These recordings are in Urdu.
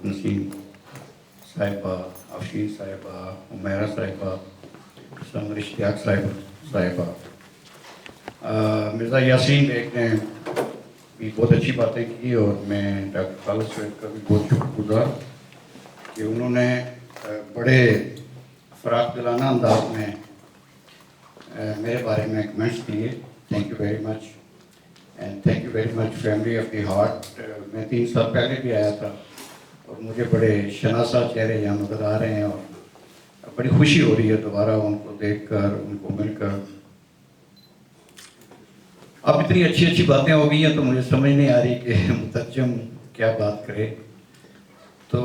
نسیم صاحبہ، افشین صاحبہ، عمیرہ صاحبہ، سمر اشتیاق صاحبہ، مرزا یاسین ایک نے بھی بہت اچھی باتیں کی، اور میں ڈاکٹر خالد سعید کا بھی بہت شکر گزار کہ انہوں نے بڑے فراخ دلانہ انداز میں میرے بارے میں کمنٹس دیے. Thank you very much and thank you very much family of the heart. میں 3 سال پہلے بھی آیا تھا اور مجھے بڑے شناسہ چہرے یہاں نظر آ رہے ہیں، اور بڑی خوشی ہو رہی ہے دوبارہ ان کو دیکھ کر، ان کو مل کر. اب اتنی اچھی اچھی باتیں ہو گئی ہیں تو مجھے سمجھ نہیں آ رہی کہ مترجم کیا بات کرے. تو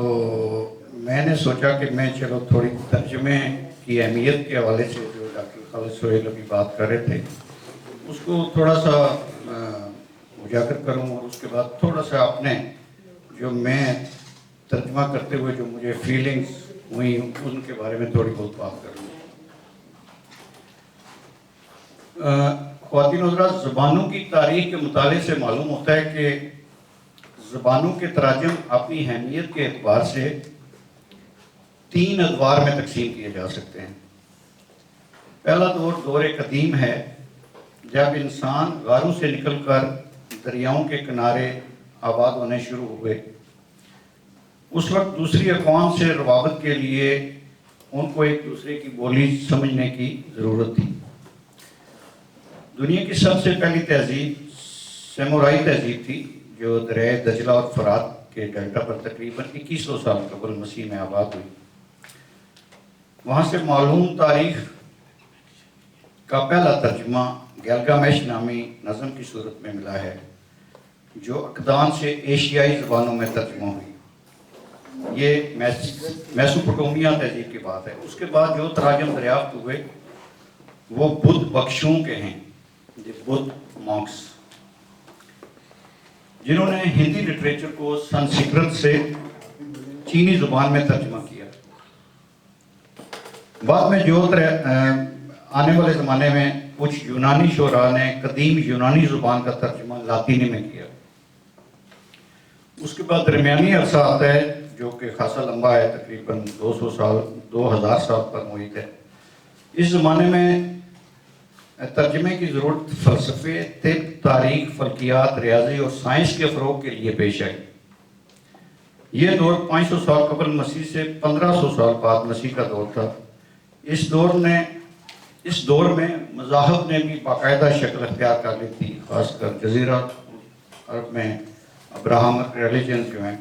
میں نے سوچا کہ میں چلو تھوڑی ترجمے کی اہمیت کے حوالے سے جو ڈاکٹر خالد سہیل ابھی بات کر رہے تھے اس کو تھوڑا سا اجاگر کروں، اور اس کے بعد تھوڑا سا اپنے جو میں ترجمہ کرتے ہوئے جو مجھے فیلنگز ہوئی ان کے بارے میں تھوڑی بہت بات کروں. خواتین و حضرات، زبانوں کی تاریخ کے مطالعے سے معلوم ہوتا ہے کہ زبانوں کے تراجم اپنی اہمیت کے اعتبار سے 3 ادوار میں تقسیم کیے جا سکتے ہیں. پہلا دور قدیم ہے، جب انسان غاروں سے نکل کر دریاؤں کے کنارے آباد ہونے شروع ہوئے. اس وقت دوسری اقوام سے روابط کے لیے ان کو ایک دوسرے کی بولی سمجھنے کی ضرورت تھی. دنیا کی سب سے پہلی تہذیب سامورائی تہذیب تھی، جو دریائے دجلہ اور فرات کے ڈیلٹا پر تقریباً 2100 سال قبل مسیح میں آباد ہوئی. وہاں سے معلوم تاریخ کا پہلا ترجمہ گلگامش نامی نظم کی صورت میں ملا ہے، جو اکدان سے ایشیائی زبانوں میں ترجمہ ہوئی. یہ میسوپوٹومیا تہذیب کی بات ہے. اس کے بعد جو تراجم دریافت ہوئے وہ بدھ بخشوں کے ہیں، بدھ مانکس، جنہوں نے ہندی لٹریچر کو سنسکرت سے چینی زبان میں ترجمہ کیا. بعد میں جو آنے والے زمانے میں کچھ یونانی شعراء نے قدیم یونانی زبان کا ترجمہ لاطینی میں کیا. اس کے بعد درمیانی عرصہ آتا ہے جو کہ خاصا لمبا ہے، تقریباً 2000 سال پر محیط ہے. اس زمانے میں ترجمے کی ضرورت فلسفے، طب، تاریخ، فلکیات، ریاضی اور سائنس کے فروغ کے لیے پیش آئی. یہ دور 500 سال قبل مسیح سے 1500 سال بعد مسیح کا دور تھا. اس دور میں مذاہب نے بھی باقاعدہ شکل اختیار کر لی تھی، خاص کر جزیرہ عرب میں ابراہمک ریلیجنز جو ہیں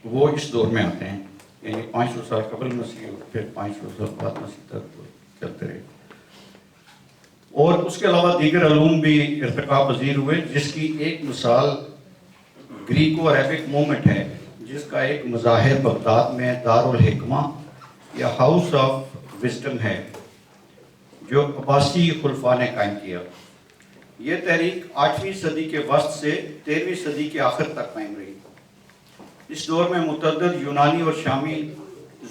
وہ اس دور میں آتے ہیں، یعنی 500 سال قبل مسیح اور پھر 500 سال بعد مسیح تک چلتے رہے. اور اس کے علاوہ دیگر علوم بھی ارتقاء پذیر ہوئے، جس کی ایک مثال گریکو عربک موومنٹ ہے، جس کا ایک مظاہر بغداد میں دارالحکمہ یا ہاؤس آف وزڈم ہے، جو عباسی خلفاء نے قائم کیا. یہ تحریک 8ویں صدی کے وسط سے 13ویں صدی کے آخر تک قائم رہی. اس دور میں متعدد یونانی اور شامی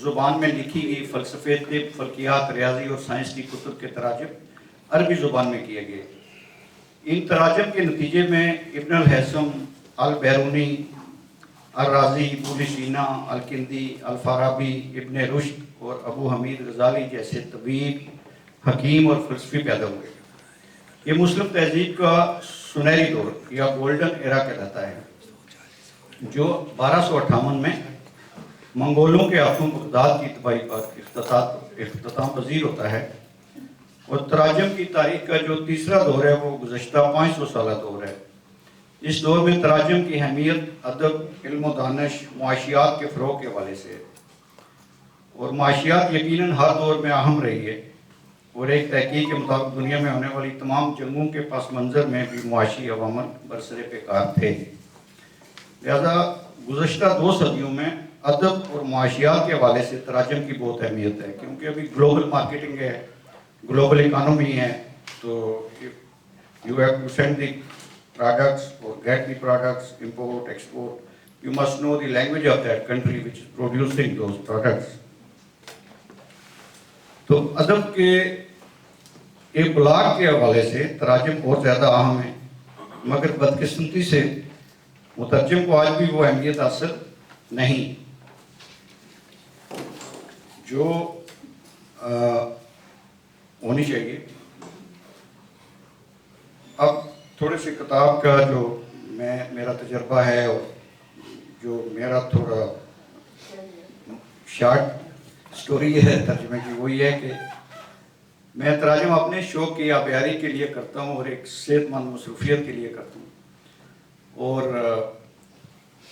زبان میں لکھی گئی فلسفے، طب، فلکیات، ریاضی اور سائنس کی کتب کے تراجم عربی زبان میں کیے گئے. ان تراجم کے نتیجے میں ابن الہیثم، البیرونی، الرازی، ابن سینا، الکندی، الفارابی، ابن رشد اور ابو حمید غزالی جیسے طبیب، حکیم اور فلسفی پیدا ہوئے. یہ مسلم تہذیب کا سنہری دور یا گولڈن ایرا کہلاتا ہے، جو 1258 میں منگولوں کے ہاتھوں بغداد کی تباہی پر اختتام پذیر ہوتا ہے. اور تراجم کی تاریخ کا جو تیسرا دور ہے وہ گزشتہ 500 سالہ دور ہے. اس دور میں تراجم کی اہمیت ادب، علم و دانش، معاشیات کے فروغ کے حوالے سے ہے، اور معاشیات یقیناً ہر دور میں اہم رہی ہے. اور ایک تحقیق کے مطابق دنیا میں ہونے والی تمام جنگوں کے پس منظر میں بھی معاشی عوامل برسر پیکار تھے. لہذا گزشتہ 2 صدیوں میں ادب اور معاشیات کے حوالے سے تراجم کی بہت اہمیت ہے، کیونکہ ابھی گلوبل مارکیٹنگ ہے، گلوبل اکانومی ہے. تو you have to send the products or get the products, import, export, you must know the language of that country which is producing those products. تو ادب کے ابلاغ کے حوالے سے تراجم اور زیادہ اہم ہیں، مگر بدقسمتی سے مترجم کو آج بھی وہ اہمیت حاصل نہیں جو ہونی چاہیے. اب تھوڑے سے کتاب کا جو میرا تجربہ ہے اور جو میرا تھوڑا شارٹ سٹوری ہے ترجمے کی، وہ یہ ہے کہ میں تراجم اپنے شوق کی آبیاری کے لیے کرتا ہوں اور ایک صحت مند مصروفیت کے لیے کرتا ہوں. اور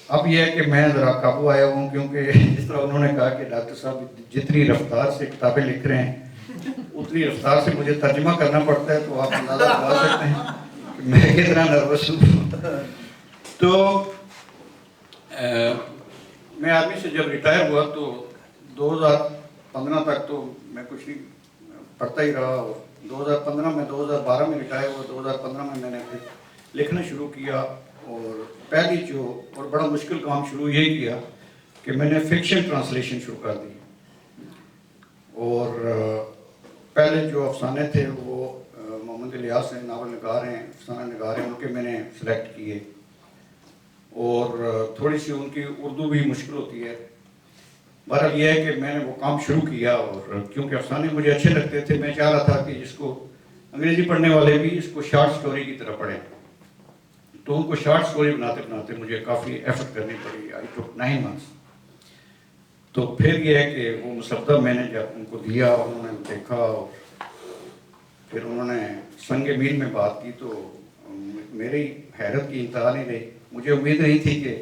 اب یہ ہے کہ میں ذرا قابو آیا ہوں، کیونکہ جس طرح انہوں نے کہا کہ ڈاکٹر صاحب جتنی رفتار سے کتابیں لکھ رہے ہیں اتنی رفتار سے مجھے ترجمہ کرنا پڑتا ہے، تو آپ اندازہ لگا سکتے ہیں کہ میں کتنا نروس ہوں. تو میں آرمی سے جب ریٹائر ہوا تو 2015 تک تو میں کچھ نہیں پڑھتا ہی رہا، اور 2015 میں 2012 میں ریٹائر ہوا. 2015 میں نے پھر لکھنا شروع کیا، اور پہلی جو اور بڑا مشکل کام شروع یہی کیا کہ میں نے فکشن ٹرانسلیشن شروع کر دی. اور پہلے جو افسانے تھے وہ محمد الیاس ہیں، ناول نگار ہیں، افسانہ نگار ہیں، ان کے میں نے سلیکٹ کیے. اور تھوڑی سی ان کی اردو بھی مشکل ہوتی ہے. بہرحال یہ ہے کہ میں نے وہ کام شروع کیا، اور کیونکہ افسانے مجھے اچھے لگتے تھے، میں چاہ رہا تھا کہ جس کو انگریزی پڑھنے والے بھی اس کو شارٹ سٹوری کی طرح پڑھیں. تو ان کو شارٹ سٹوری بناتے بناتے مجھے کافی ایفرٹ کرنی پڑی. آئی ٹوک 9 months. تو پھر یہ ہے کہ وہ مسودہ میں نے جب ان کو دیا، انہوں نے دیکھا، اور پھر انہوں نے سنگ میل میں بات کی، تو میری حیرت کی انتہا نہیں رہی. مجھے امید نہیں تھی کہ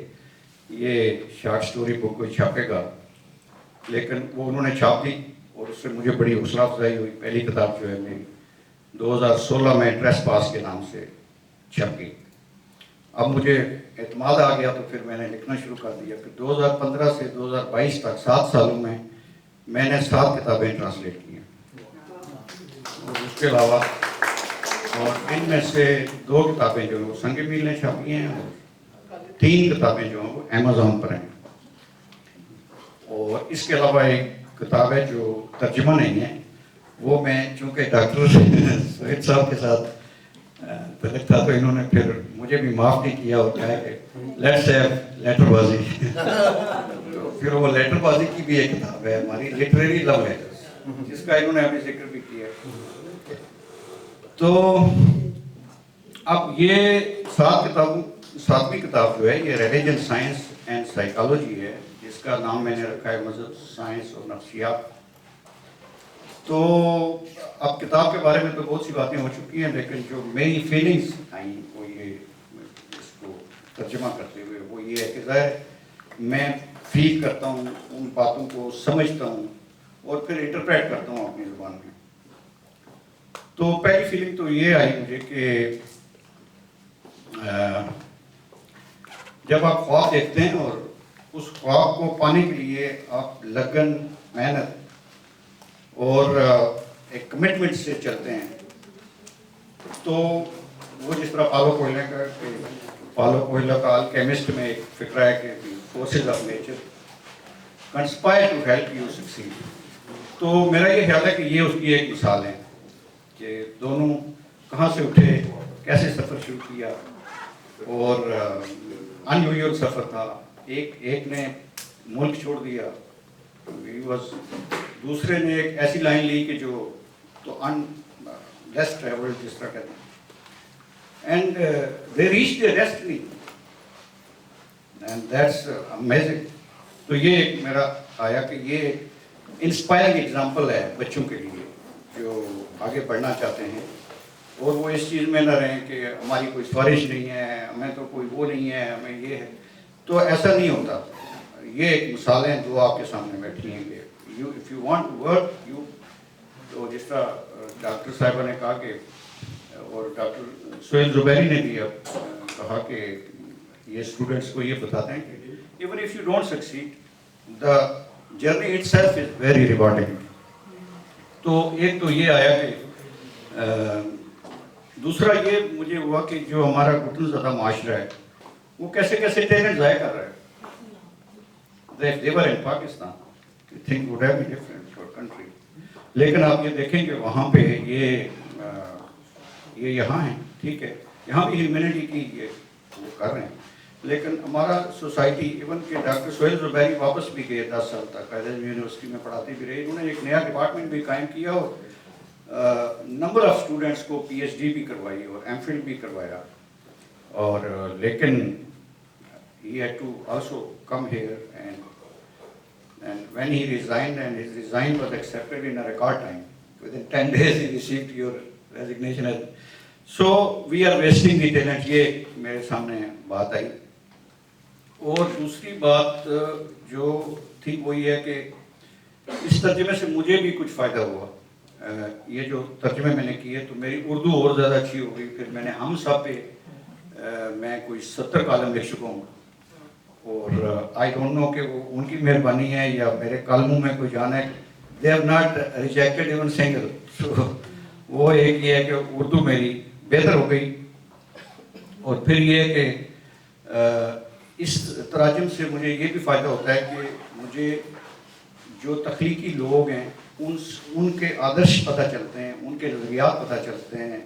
یہ شارٹ سٹوری بک کوئی چھاپے گا، لیکن وہ انہوں نے چھاپ دی، اور اس سے مجھے بڑی حوصلہ افزائی ہوئی. پہلی کتاب جو ہے میری 2016 میں ٹریس پاس کے نام سے چھپ گئی. اب مجھے اعتماد آ گیا، تو پھر میں نے لکھنا شروع کر دیا. پھر 2015 سے 2022 تک 7 سالوں میں نے 7 کتابیں ٹرانسلیٹ کی ہیں. اور اس کے علاوہ اور ان میں سے 2 کتابیں جو ہیں وہ سنگ میل نے چھاپی ہیں، اور 3 کتابیں جو ہیں وہ امیزون پر ہیں. اور اس کے علاوہ ایک کتاب ہے جو ترجمہ نہیں ہے، وہ میں چونکہ ڈاکٹر سہیل صاحب کے ساتھ تعلق تھا، تو انہوں نے پھر مجھے بھی معاف نہیں کیا، اور کہا کہ لیٹس ہیو لیٹر بازی. تو پھر وہ لیٹر بازی کی بھی ایک کتاب ہے ہماری، لٹریری لو لیٹرز، جس کا انہوں نے ابھی ذکر بھی کیا. تو اب یہ 7ویں کتاب جو ہے یہ ریلیجن سائنس اینڈ سائیکالوجی ہے، جس کا نام میں نے رکھا ہے مذہب، سائنس اور نفسیات. تو اب کتاب کے بارے میں تو بہت سی باتیں ہو چکی ہیں، لیکن جو میری فیلنگس آئیں وہ یہ اس کو ترجمہ کرتے ہوئے وہ یہ ہے کہ ظاہر میں فیل کرتا ہوں ان باتوں کو، سمجھتا ہوں، اور پھر انٹرپریٹ کرتا ہوں اپنی زبان میں. تو پہلی فیلنگ تو یہ آئی مجھے کہ جب آپ خواب دیکھتے ہیں اور اس خواب کو پانے کے لیے آپ لگن، محنت اور ایک کمٹمنٹ سے چلتے ہیں، تو وہ جس طرح پالو کوئلو کا الکیمسٹ میں ایک فکرہ ہے کہ forces of nature conspire to help you succeed. تو میرا یہ خیال ہے کہ یہ اس کی ایک مثال ہے کہ دونوں کہاں سے اٹھے، کیسے سفر شروع کیا، اور ان یوزول سفر تھا. ایک نے ملک چھوڑ دیا، دوسرے نے ایک ایسی لائن لی کہ جو تو لیس ٹریولڈ جس طرح کہتے ہیں، and they reach their destiny, and that's amazing. تو یہ ایک میرا آیا کہ یہ انسپائرنگ ایگزامپل ہے بچوں کے لیے جو آگے بڑھنا چاہتے ہیں، اور وہ اس چیز میں نہ رہیں کہ ہماری کوئی سفارش نہیں ہے، ہمیں تو کوئی وہ نہیں ہے، ہمیں یہ ہے. تو ایسا نہیں ہوتا. یہ ایک مثالیں جو آپ کے سامنے بیٹھی ہیں کہ if you want to work, تو جس طرح ڈاکٹر صاحبہ نے کہا کہ، اور ڈاکٹر سہیل زبیری نے بھی اب کہا کہ یہ اسٹوڈنٹس کو یہ بتاتے ہیں کہ even if you don't succeed, the journey itself is very rewarding. تو ایک تو یہ آیا کہ دوسرا یہ مجھے ہوا کہ جو ہمارا گھٹن زدہ معاشرہ ہے وہ کیسے کیسے ٹیلنٹ ضائع کر رہا ہے. They were in Pakistan, things would have been different for country. لیکن آپ یہ دیکھیں کہ وہاں پہ یہ یہاں ہیں، ٹھیک ہے، یہاں بھی ہیومینٹی کی وہ کر رہے ہیں، لیکن ہمارا سوسائٹی ایون کہ ڈاکٹر سہیل زبیری واپس بھی گئے 10 سال تک، قائد اعظم یونیورسٹی میں پڑھاتے بھی رہے، انہوں نے ایک نیا ڈپارٹمنٹ بھی قائم کیا اور نمبر آف اسٹوڈنٹس کو پی ایچ ڈی بھی کروائی اور ایم فل بھی کروایا، اور لیکن he had to also come here and when he resigned, and his resign was accepted in a record time, within 10 days he received your resignation. So we are wasting the talent. یہ میرے سامنے بات آئی. اور دوسری بات جو تھی وہ یہ ہے کہ اس ترجمے سے مجھے بھی کچھ فائدہ ہوا. یہ جو ترجمے میں نے کیے تو میری اردو اور زیادہ اچھی ہو گئی. پھر میں نے ہم صاحب پہ میں کوئی 70 کالم لکھ چکا ہوں، اور آئی ڈونٹ نو کہ وہ ان کی مہربانی ہے یا میرے کالموں میں کوئی جان ہے. They have not rejected even single. So وہ ایک یہ ہے کہ اردو میری بہتر ہو گئی. اور پھر یہ کہ اس تراجم سے مجھے یہ بھی فائدہ ہوتا ہے کہ مجھے جو تخلیقی لوگ ہیں ان کے آدرش پتہ چلتے ہیں، ان کے نظریات پتہ چلتے ہیں،